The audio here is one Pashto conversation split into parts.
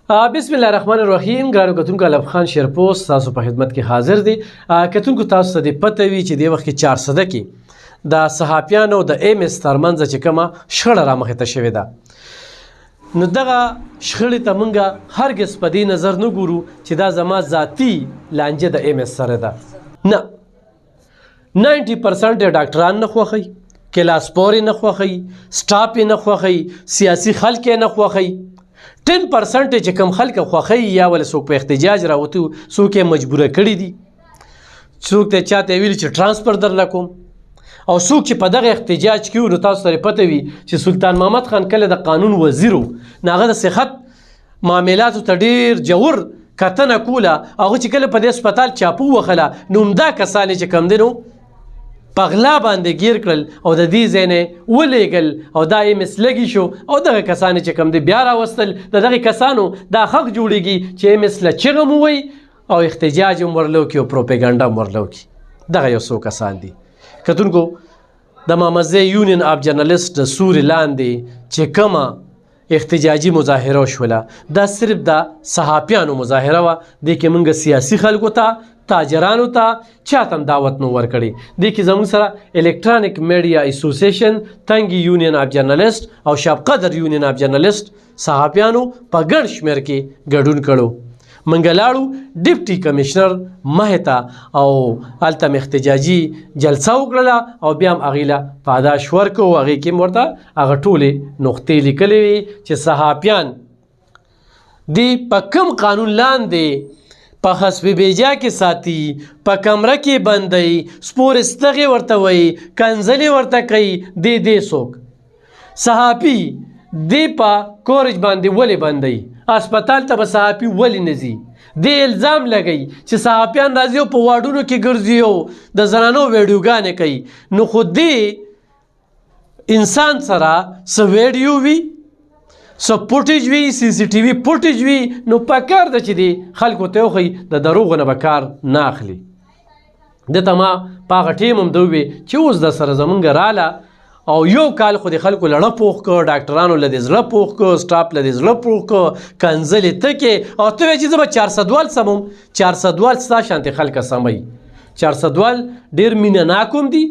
بسم الله الرحمن الرحیم. ګرانو کتونکو الف خان شیرپوست تاسو په خدمت کې حاضر دی. کتونکو تاسو ته د پته وي چې د وخت کې 400 کې د صحافیانو د ایم اس ترمنځ چې کومه شخړه رامخې ته شوې ده، نو دغه شخړې ته موږ هرګز په دې نظر نه ګورو چې دا زما ذاتي لانجه د ایم اس سره ده. نه، 90% ډاکټران نه خوښوي، کلاس پورې نه خوښوي، سټاف یې نه خوښوي، سیاسي خلک یې نه خوښوي. 10% چې کم خلک خوښوي یا ول څوک په احتجاج راوتی، څوک یې مجبوره کړي دي، څوک ته چاته ویل چې ترانسفر درله کوم، او څوک چې په دغه احتجاج کې نو تاسو سره پته وي چې سلطان محمد خان کله د قانون وزیر و، هغه د صحت معاملاتو ته ډېر جوور کتنه کوله. هغه چې کله په دې هسپتال چاپو وخله، نو همدا کسان چې کم دی نو په غلا باندې ګیر کړل او د دې ځای نه ولیږل او دا ایم اس لګي شو، او دغه کسان چې کم دی بیا راوستل. د دغه کسانو دا حق جوړیږي چې ایم اس له چغه مو وی او احتجاج هم ورلو کي او پروپاګاندا هم ورلو کي. دغه یو څو کسان دي. کتونکو د مامزه یونین اف جرنالست د سوري لاندې چې کومه احتجاجي مظاهره وشوله، دا صرف د صحافیانو مظاهره وه. دې کې موږ سیاسي خلکو ته، تاجرانو ته چاته هم دعوت نو ورکړی. دې کې زموږ سره الکترونیک میډیا اسوسییشن، تنګي یونین اف جرنالست او شاب قدر یونین اف جرنالست صحافیانو په ګڼ شمېر کې ګډون کړو. منګه لاړو ډیپټي کمشنر مخې ته او هلته م احتجاجي جلسه وکړله او بیا هم هغې له پاداش ورکړو. هغې کې م ورته هغه ټولې نقطې لیکلې وي چې صحافیان دې په کوم قانون لاندې په حسب بیجا کې ساتي، په کمره کې بندوي، سپورستغې ورته وایي، کنځلې ورته کوي. دې څوک صحافي دې په کورج باندې ولې بندوي؟ هسپتال ته به صحافي ولې نه ځي؟ دې الزام لګوي چې صحافیان راځي او په واډونو کې ګرځي او د زنانو ویډیوګانې کوي. نو خو دې انسان سره څه ویډیو وي، څه فوټیج وي، سی سی ټي وي فوټیج وي، نو پکار ده چې دې خلکو ته وښیي د دروغو نه به کار نه اخلي. دته ما په هغه ټیم هم ده وویې چې اوس د سره زمونږ راله او یو کال خو د خلکو لړه پوخ کړ، ډاکټرانو له دې زړه پوخ کړ، سټاف له دې زړه پوخ کړ، کنځلې تکې او ته وایې چې زه به 400 وال سموم. 400 وال ستا شانتې خلکه سموي. 400 وال ډېر مینه ناک هم دي،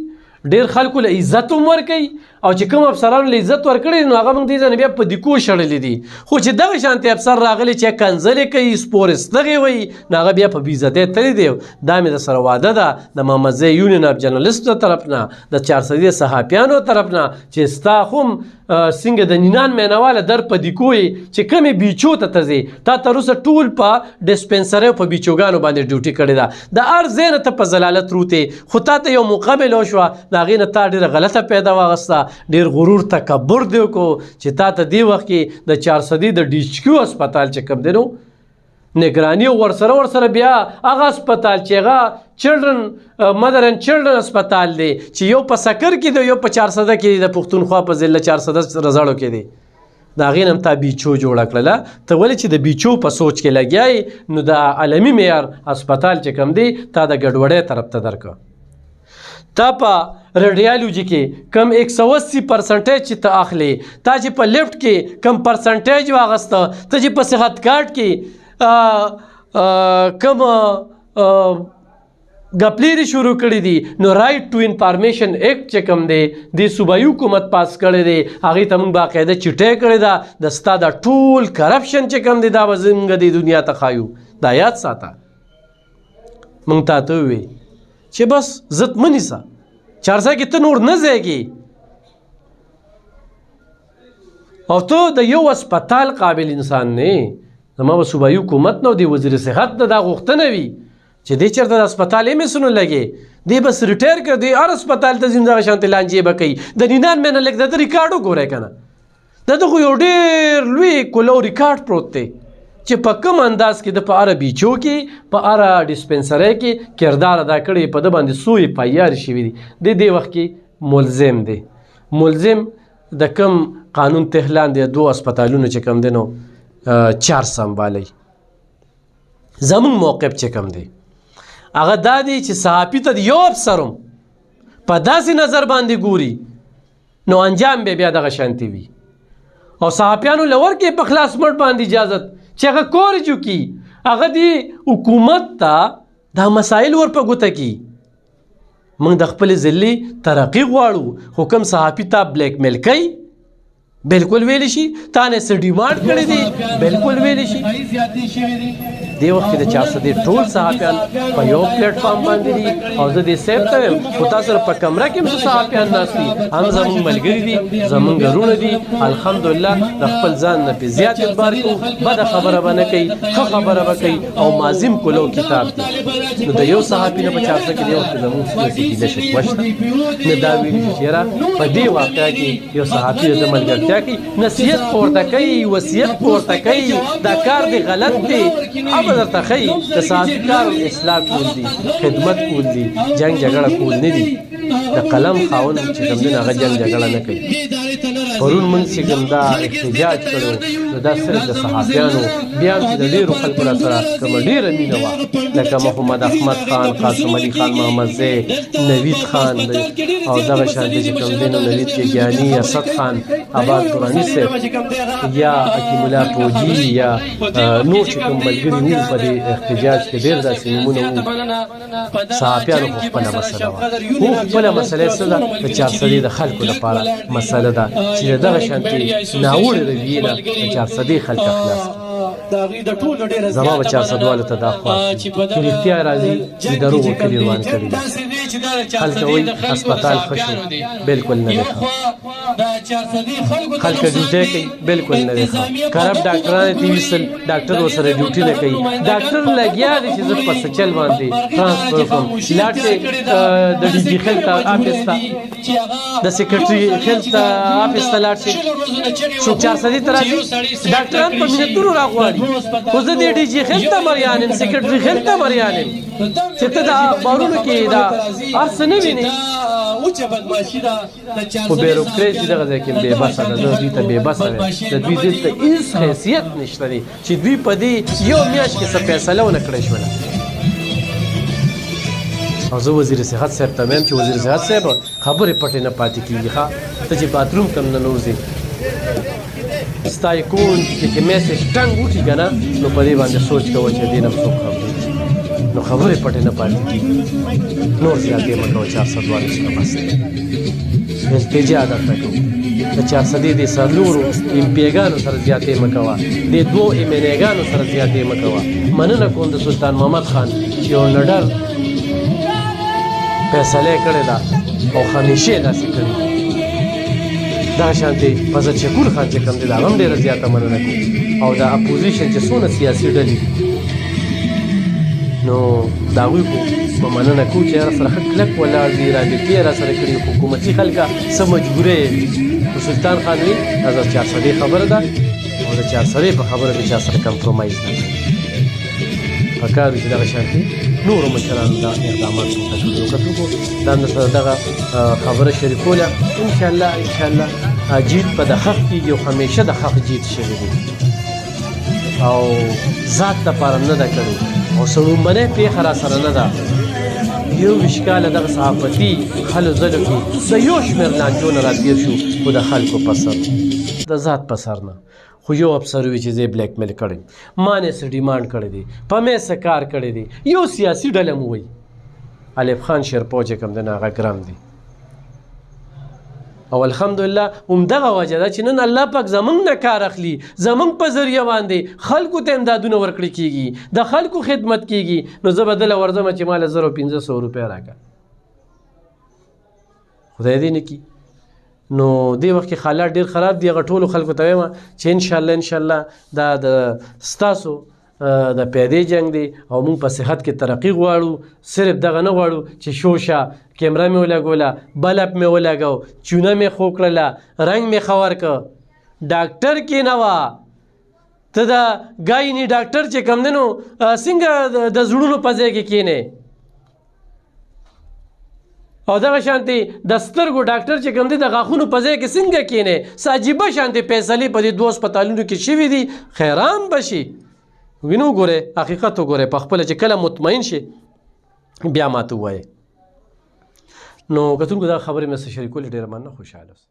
ډېر خلکو له عزت هم ورکوي، او چې کوم افسرانو له عزت ورکړی نو هغه موږ دې ځای نه بیا په دیکو شړلي دي. خو چې دغه شانتې افسر راغلی چې کنځلې کوي، سپورستغې وایي، نو هغه بیا په بېعزتۍ تللی دی. دا مې در سره واده ده د مامزه یونین اف جرنالست طرف نه، د 400 صحافیانو طرف نه، چې ستا خو هم څنګه د نینان مینواله در په دیکو یې چې کومې بیچو ته ته ځې. تا تر اوسه ټول په ډسپنسرۍ او په بیچوګانو باندې ډیوټي کړې ده. د هر ځای نه ته په ضلالت روتې، خو تا ته یو موقع میلاو شوه، د هغې نه تا ډېره غلطه پیدا واخیسته، ډېر غرور تکبر دی وکړو چې تا ته دې وخت کې د 400 د ډیچکیو هسپتال چې کوم دی نو نگراني او ورسره بیا هغه هسپتال چې هغه چلډرن مدر اینډ چلډرن هسپتال دی چې یو په سکر کې دی، یو په 400 کې دی، د پښتونخوا په ضلع 400 رزاړو کې دی. د هغې نه هم تا بیچو جوړه کړله. ته ولې چې د بیچو په سوچ کې لګیایې، نو د عالمي معیار هسپتال چې کوم دی تا د ګډوډۍ طرف ته درکړه. تا په ریډیالوجي کې کم 180% چې ته اخلي، تا چې په لیفټ کې کم پرسنټیج واغسته، ته چې په صحت کارت کې کم غپلیري شروع کړي دي، نو رایټ ټو انفارمیشن ایکټ چې کوم دی د صوبایي حکومت پاس کړی دی، هغې ته موږ باقاعده چټۍ کړې ده د ستا د ټول کرپشن چې کوم دی دا به زموږ د دنیا ته ښایو. دا یاد ساته. موږ تا ته ووایي چې بس ضد مه نیسه، 400 کې ته نور نه ځایږي، او ته د یو هسپتال قابل انسان نه. زما به صوبایي حکومت نه او د وزیر صحت نه دا غوښتنه وي چې دې چېرته د هسپتال ایم اس نه لګې، دې بس ریټایر کړ، دې هر هسپتال ته ځي دغه شانتې لانجې به کوي. د نینان مینه لږ د ده ریکارډ وګورئ که نه، د ده خو یو ډېر لوی کولو ریکارډ پروت دی چې په کوم انداز کې د په هره بیچو کې، په هره ډسپنسرۍ کې کردار ادا کړی، په ده باندې څو FIR شوي دي. دې وخت کې ملزم دی. ملزم د کوم قانون تحت لاندې 2 هسپتالونو چې کوم دی نو 4 سنبالی. زمونږ موقف چې کوم دی هغه دا دی چې صحافي ته د یو افسر هم په داسې نظر باندې ګوري، نو انجام بیا دغه شانتې وي. او صحافیانو له ورکړې په خلاص مټ باندې اجازت چې هغه کورج وکړي، هغه د حکومت ته دا مسایل ور په ګوته کړي. موږ د خپلې ضلعې ترقي غواړو، خو کوم صحافي ته بلیک میل کوي بالکل ویلی شي، تا نه څه ډیمانډ کړی دی بالکل ویلی شي. دې وخت کې د 400 ټول صحافیان په یو پلیټ فارم باندې دي او زه دې سیف ته یم، خو تاسو سره په کمره کې هم صحافیان ناست دي، هم زموږ ملګري دي، زموږ ورونه دي. الحمدلله د خپل ځان نه پې زیات اعتبار کوو، بده خبره به نه کوي، ښه خبره به کوي او مازیم کولو کتاب دی. نو د یو صحافي نه په 400 کې دې وخت کې زموږ سیاسي کیده شکوه شته، نه دا ویلي چې یاره په دې واقعه کې یو صحافي د ملګرتیا کوي، نصیحت پورته کوي، وصیت پورته کوي، دا کار دی غلط دی، به درته ښایي د صحافي کار اصلاح کول دي، خدمت کول دي، جنګ جګړه کول نه دي. د قلم خاوند چې کوم دی هغه جنګ جګړه نه کوي. پرون موږ چې کوم دا احتجاج کړو نو دا صرف د صحافیانو، بیا هم چې د ډېرو خلکو را سره کومه ډېره مینه وه، لکه محمد احمد خان، قاسم علي خان محمدزی، نوید خان او دغه شانتې چې کوم دی نو نوید کیګیاني، اسد خان، عباس دراني صاحب یا حکیم الله فوجي یا نور چې کوم ملګري وو په دې احتجاج کې ډېر داسې نومونه وو. صحافیانو خو خپله مسله وه، خو خپله مسله څه ده؟ د 400 د خلکو لپاره مسله ده چې د دغه شانتې ناوړې رویې نه د 400 خلک خلاص کړي. زما به 400 والو ته دا خواست چې رښتیا راځي چې دروغ وکړي روان کړي دي. خلک وایي هسپتال ښه شو، بالکل نه دی ښه. خلک ډیوټۍ کوي، بالکل نه دی ښه. کرپ ډاکټران دې ویستل، ډاکټر ورسره ډیوټي نه کوي. ډاکټر لګیا دی چې زه په سچل باندې ټرانسفر کړم، لاړ شي د ډي جي هیلث آفس ته، د سیکرټري هیلث آفس ته لاړ شي، څوک 400 ته راځي، ډاکټران په منتونو راغواړي. خو زه د ډي جي هیلث ته مریان یم، سیکرټري هیلث ته مریان یم، چې ته د اخبارونو کې دا هر څه نه وینې. خو بیروکراسي دغه ځای کې بې بسه ده، زه دوی ته بې بسه یم، د دوی دلته هېڅ حیثیت نشته دی چې دوی په دې یو میاشت کې څه فیصله ونه کړی شوله. او زه وزیر صحت صاحب ته وایم چې وزیر صحت صاحب خبرې پټې نه پاتې کېږي، ښه ته چې باتروم ته هم ننوځې ستا یې کون چې میسج ټنګ وکړي که نه نو په دې باندې سوچ کوه چې دې نه هم څوک خبرې نو خبرې پټې نه پاتې کېږي. نور زیاتې مه کوه 400 والو سره بس دی. التجا درته کوو د 400 د څلورو امپیګانو سره زیاتې مه کوه، د 2 ایمنېګانو سره زیاتې مه کوه. مننه کوم د سلطان محمد خان چې یو نډر فیصله یې کړې ده او همیشه یې داسې کړي. دغه شانتې فضل شکور خان چې کوم دی د هغه هم ډېره زیاته مننه کوو، او د اپوزیشن چې څونه سیاسي ډلې دي نو د هغوی خو په مننه کوو چې را سره ښه کلک ولاړ دي، رابطې یې را سره کړي. حکومتي خلکه څه مجبوره یې نو سلطان خان وایي دا د 400 خبره ده او د 400 په خبره د چا سره کمپرومایز نه کوي. پکار وي چې دغه شانتې نورو مشرانو دا اقدامات وکړو. دا هم درسره دغه خبره شریکوله. انشاءالله انشاءالله جیت په د حق کېږي او همیشه د حق جیت شوی دی او ذات دپاره نه ده کړې او سړومبنۍ پېښه را سره نه ده. 21 کاله دغه صحافتي هلو ځلو کې د یو شمېر لانجو نه راتېر شو، خو د خلکو په سر د ذات په سر نه. خو یو افسر وي چې زه بلیک میل کړی، ما نه څه ډیمانډ کړی دی، په مې څه کار کړی دی. یو سیاسي ډله مو وایي الف خان شیرپو چې کوم دی نه هغه ګرم دی. او الحمدلله همدغه وجه ده چې نن الله پاک زمونږ نه کار اخلي، زمونږ په ذریعه باندې خلکو ته امدادونه ورکړي کېږي، د خلکو خدمت کېږي. نو زه به دله ورځم چې ماله 1500 روپۍ راکړه، خدای دې نه کړي. نو دې وخت کې حالات ډېر خراب دي. هغه ټولو خلکو ته وایم چې انشاءالله دا د ستاسو د پیدې جنګ دی او موږ په صحت کې ترقي غواړو. صرف دغه نه غواړو چې شوشه کیمره مې ولګوله، بلب مې ولګو، چونه مې خو کړله، رنګ مې ښه ورکړه. ډاکټر کې نه وه ته د ګایني ډاکټر چې کوم دی نو څنګه د زړونو په ځای کې کښېنې، او دغه شانتې د سترګو ډاکټر چې کوم دی د غاښونو په ځای کې څنګه کښېنې. څه عجیبه شانتې فیصلې په دې 2 هسپتالونو کې شوي دي. خیران به شي وینو ګورئ، حقیقت وګورئ په خپله چې کله مطمئن شي بیا ماته ووایئ. نو کتونکو دا خبرې مې سره شریکولې ډېره مننه، خوشحاله اوسئ.